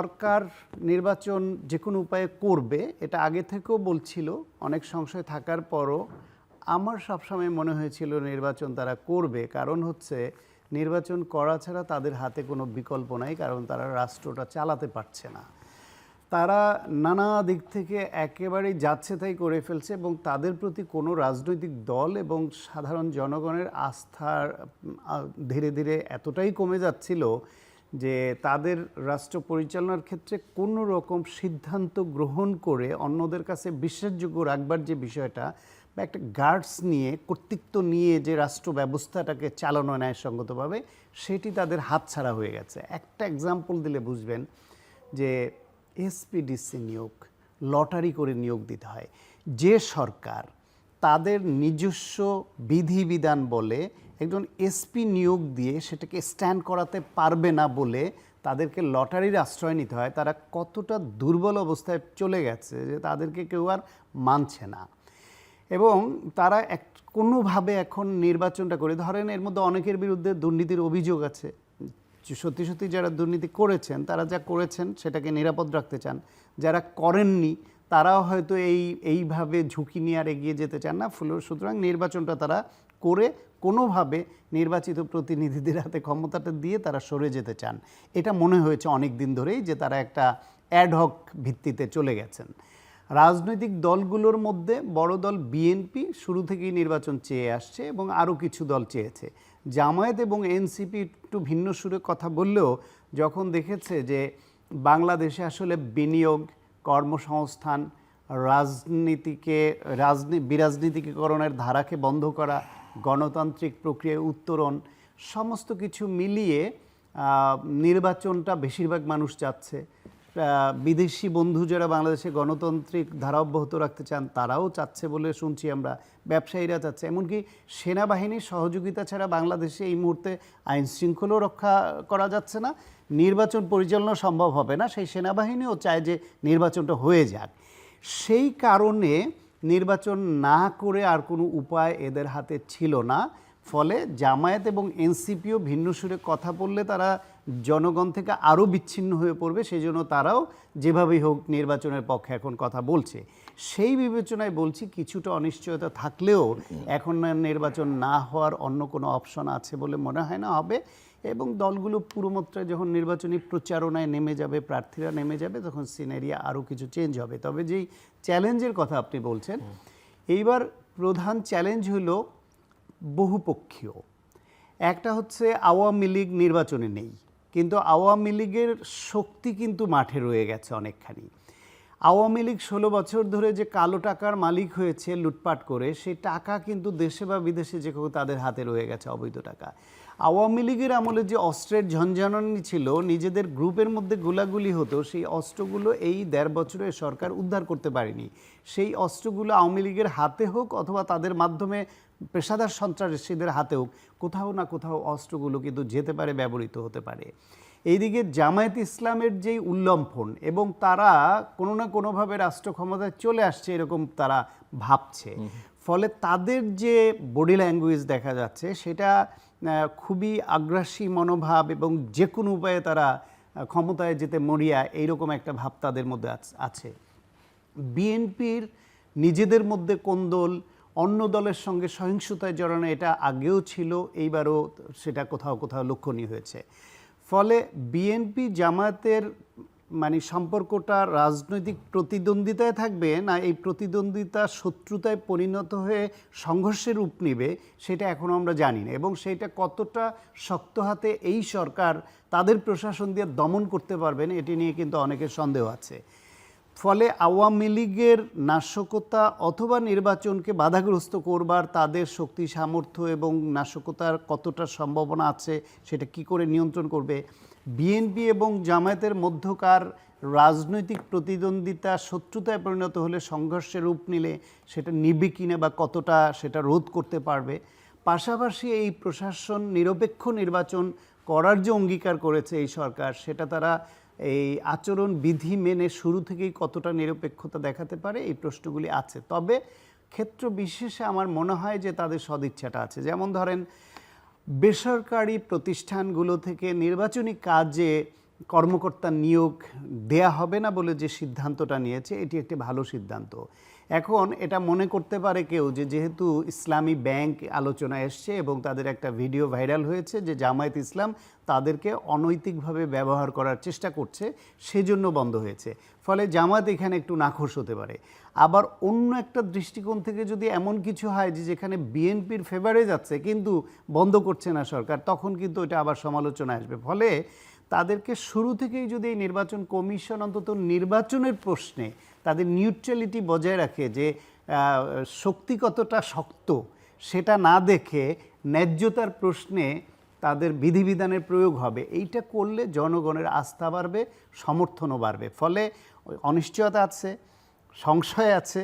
সরকার নির্বাচন যে কোনো উপায়ে করবে এটা আগে থেকেও বলছিল। অনেক সংশয় থাকার পরও আমার সবসময় মনে হয়েছিল নির্বাচন তারা করবে, কারণ হচ্ছে নির্বাচন করা ছাড়া তাদের হাতে কোনো বিকল্প নাই, কারণ তারা রাষ্ট্রটা চালাতে পারছে না। তারা নানা দিক থেকে একেবারেই যাচ্ছে তাই করে ফেলছে এবং তাদের প্রতি কোনো রাজনৈতিক দল এবং সাধারণ জনগণের আস্থা ধীরে ধীরে এতটাই কমে যাচ্ছিল যে তাদের রাষ্ট্র পরিচালনার ক্ষেত্রে কোনো রকম সিদ্ধান্ত গ্রহণ করে অন্যদের কাছে বিশ্বাসযোগ্য রাখবার যে বিষয়টা বা একটা গার্ডস নিয়ে কর্তৃত্ব নিয়ে যে রাষ্ট্র ব্যবস্থাটাকে চালানো ন্যায়সঙ্গতভাবে, সেটি তাদের হাতছাড়া হয়ে গেছে। একটা এক্সাম্পল দিলে বুঝবেন যে এসপিডিসি নিয়োগ লটারি করে নিয়োগ দিতে হয়। যে সরকার তাদের নিজস্ব বিধিবিধান বলে একজন এসপি নিয়োগ দিয়ে সেটাকে স্ট্যান্ড করাতে পারবে না বলে তাদেরকে লটারির আশ্রয় নিতে হয়, তারা কতটা দুর্বল অবস্থায় চলে গেছে যে তাদেরকে কেউ আর মানছে না। এবং তারা কোনোভাবে এখন নির্বাচনটা করে, ধরেন এর মধ্যে অনেকের বিরুদ্ধে দুর্নীতির অভিযোগ আছে, সত্যি সত্যি যারা দুর্নীতি করেছেন তারা যা করেছেন সেটাকে নিরাপদ রাখতে চান, যারা করেননি তারাও হয়তো এইভাবে ঝুঁকি নিয়ে আর এগিয়ে যেতে চান না। সুতরাং নির্বাচনটা তারা করে কোনোভাবে নির্বাচিত প্রতিনিধিদের হাতে ক্ষমতাটা দিয়ে তারা সরে যেতে চান। এটা মনে হয়েছে অনেক দিন ধরেই যে তারা একটা অ্যাডহক ভিত্তিতে চলে গেছেন। রাজনৈতিক দলগুলোর মধ্যে বড় দল বিএনপি শুরু থেকেই নির্বাচন চেয়ে আসছে এবং আরও কিছু দল চেয়েছে। জামায়াত এবং এনসিপি একটু ভিন্ন সুরে কথা বললেও যখন দেখেছে যে বাংলাদেশে আসলে বিনিয়োগ, কর্মসংস্থান, বিরাজনীতিকরণের ধারাকে বন্ধ করা, গণতান্ত্রিক প্রক্রিয়ায় উত্তরণ, সমস্ত কিছু মিলিয়ে নির্বাচনটা বেশিরভাগ মানুষ চাচ্ছে। বিদেশি বন্ধু যারা বাংলাদেশে গণতান্ত্রিক ধারা অব্যাহত রাখতে চান তারাও চাচ্ছে বলে শুনছি আমরা, ব্যবসায়ীরা চাচ্ছে, এমনকি সেনাবাহিনীর সহযোগিতা ছাড়া বাংলাদেশে এই মুহূর্তে আইন শৃঙ্খলাও রক্ষা করা যাচ্ছে না, নির্বাচন পরিচালনা সম্ভব হবে না। সেই সেনাবাহিনীও চায় যে নির্বাচনটা হয়ে যাক। সেই কারণে নির্বাচন না করে আর কোনো উপায় এদের হাতে ছিল না। ফলে জামায়াত এবং এনসিপিও ভিন্ন সুরে কথা বললে তারা জনগণ থেকে আরও বিচ্ছিন্ন হয়ে পড়বে, সেই জন্য তারাও যেভাবেই হোক নির্বাচনের পক্ষে এখন কথা বলছে। সেই বিবেচনায় বলছি কিছুটা অনিশ্চয়তা থাকলেও এখন নির্বাচন না হওয়ার অন্য কোনো অপশন আছে বলে মনে হয় না হবে। এবং দলগুলো পুরোমাত্রায় যখন নির্বাচনী প্রচারণায় নেমে যাবে, প্রার্থীরা নেমে যাবে, তখন সিনারিয়া আরও কিছু চেঞ্জ হবে। তবে যেই চ্যালেঞ্জের কথা আপনি বলছেন, এইবার প্রধান চ্যালেঞ্জ হলো বহুপক্ষীয়। একটা হচ্ছে আওয়ামী লীগ নির্বাচনে নেই, কিন্তু আওয়ামী লীগের শক্তি কিন্তু মাঠে রয়ে গেছে অনেকখানি। আওয়ামী লীগ 16 বছর ধরে যে কালো টাকার মালিক হয়েছে লুটপাট করে, সেই টাকা কিন্তু দেশে বা বিদেশে যে কেউ তাদের হাতে রয়ে গেছে, অবৈধ টাকা। আওয়ামী লীগের আমলে যে অস্ত্রের ঝনঝনানি ছিল, নিজেদের গ্রুপের মধ্যে গোলাগুলি হতো, সেই অস্ত্রগুলো এই 1.5 বছরে সরকার উদ্ধার করতে পারেনি। সেই অস্ত্রগুলো আওয়ামী লীগের হাতে হোক অথবা তাদের মাধ্যমে পেশাদার সন্ত্রাসীদের হাতে হোক, কোথাও না কোথাও অস্ত্রগুলো কিন্তু যেতে পারে, ব্যবহৃত হতে পারে। এইদিকে জামায়াত ইসলামের যেই উল্লম্ফন, এবং তারা কোনো না কোনোভাবে রাষ্ট্র ক্ষমতায় চলে আসছে এরকম তারা ভাবছে, ফলে তাদের যে বডি ল্যাঙ্গুয়েজ দেখা যাচ্ছে সেটা খুবই আগ্রাসী মনোভাব এবং যে কোনো উপায়ে তারা ক্ষমতায় যেতে মরিয়া, এইরকম একটা ভাব তাদের মধ্যে আছে। বিএনপির নিজেদের মধ্যে কোন্দল, অন্য দলের সঙ্গে সহিংসতায় জড়ানো, এটা আগেও ছিল, এইবারও সেটা কোথাও কোথাও লক্ষণীয় হয়েছে। ফলে বিএনপি জামায়াতের সম্পর্কটা রাজনৈতিক প্রতিদ্বন্দ্বিতায় থাকবে না এই প্রতিদ্বন্দ্বিতা শত্রুতায় পরিণত হয়ে সংঘর্ষের রূপ নেবে, সেটা এখনও আমরা জানি না। এবং সেইটা কতটা শক্ত হাতে এই সরকার তাদের প্রশাসন দিয়ে দমন করতে পারবেন, এটি নিয়ে কিন্তু অনেকের সন্দেহ আছে। ফলে আওয়ামী লীগের নাশকতা অথবা নির্বাচনকে বাধাগ্রস্ত করবার তাদের শক্তি সামর্থ্য এবং নাশকতার কতটা সম্ভাবনা আছে, সেটা কি করে নিয়ন্ত্রণ করবে। বিএনপি এবং জামায়াতের মধ্যকার রাজনৈতিক প্রতিদ্বন্দ্বিতা শত্রুতায় পরিণত হলে, সংঘর্ষের রূপ নিলে সেটা নিবে কিনা বা কতটা সেটা রোধ করতে পারবে। পাশাপাশি এই প্রশাসন নিরপেক্ষ নির্বাচন করার যে অঙ্গীকার করেছে এই সরকার, সেটা তারা এই আচরণ বিধি মেনে শুরু থেকেই কতটা নিরপেক্ষতা দেখাতে পারে, এই প্রশ্নগুলি আছে। তবে ক্ষেত্র বিশেষে আমার মনে হয় যে তাদের সদিচ্ছাটা আছে। যেমন ধরেন বেসরকারি প্রতিষ্ঠানগুলো থেকে নির্বাচনী কাজে কর্মকর্তা নিয়োগ দেয়া হবে না বলে যে সিদ্ধান্তটা নিয়েছে এটি একটি ভালো সিদ্ধান্ত। এখন এটা মনে করতে পারে কেউ যে যেহেতু ইসলামী ব্যাংক আলোচনায় এসছে এবং তাদের একটা ভিডিও ভাইরাল হয়েছে যে জামায়াত ইসলাম তাদেরকে অনৈতিকভাবে ব্যবহার করার চেষ্টা করছে, সেজন্য বন্ধ হয়েছে, ফলে জামায়াত এখানে একটু নাখোশ হতে পারে। আবার অন্য একটা দৃষ্টিকোণ থেকে যদি এমন কিছু হয় যে যেখানে বিএনপির ফেভারে যাচ্ছে কিন্তু বন্ধ করছে না সরকার, তখন কিন্তু এটা আবার সমালোচনা আসবে। ফলে তাদেরকে শুরু থেকেই যদি এই নির্বাচন কমিশন অন্তত নির্বাচনের প্রশ্নে তাদের নিউট্রালিটি বজায় রাখে, যে শক্তি কতটা শক্ত সেটা না দেখে ন্যায্যতার প্রশ্নে তাদের বিধিবিধানের প্রয়োগ হবে, এইটা করলে জনগণের আস্থা বাড়বে, সমর্থনও বাড়বে। ফলে অনিশ্চয়তা আছে, সংশয় আছে,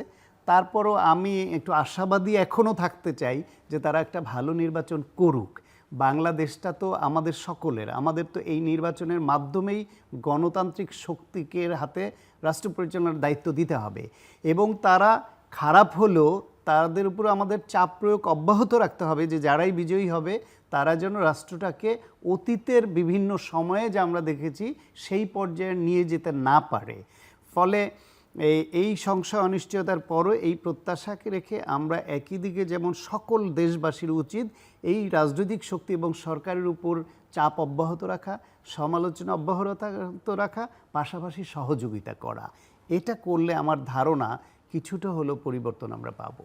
তারপরও আমি একটু আশাবাদী এখনও থাকতে চাই যে তারা একটা ভালো নির্বাচন করুক। বাংলাদেশটা তো আমাদের সকলের, আমাদের তো এই নির্বাচনের মাধ্যমেই গণতান্ত্রিক শক্তিকে হাতে রাষ্ট্র পরিচালনার দায়িত্ব দিতে হবে, এবং তারা খারাপ হলেও তাদের উপর আমাদের চাপ প্রয়োগ অব্যাহত রাখতে হবে যে যারাই বিজয়ী হবে তারা যেন রাষ্ট্রটাকে অতীতের বিভিন্ন সময়ে যা আমরা দেখেছি সেই পর্যায়ে নিয়ে যেতে না পারে। ফলে এই সংশয় অনিশ্চয়তার পরও এই প্রত্যাশাকে রেখে আমরা একই দিকে যেমন সকল দেশবাসীর উচিত এই রাজনৈতিক শক্তি এবং সরকারের উপর চাপ অব্যাহত রাখা, সমালোচনা অব্যাহত রাখা, পাশাপাশি সহযোগিতা করা। এটা করলে আমার ধারণা কিছুটা হলেও পরিবর্তন আমরা পাবো।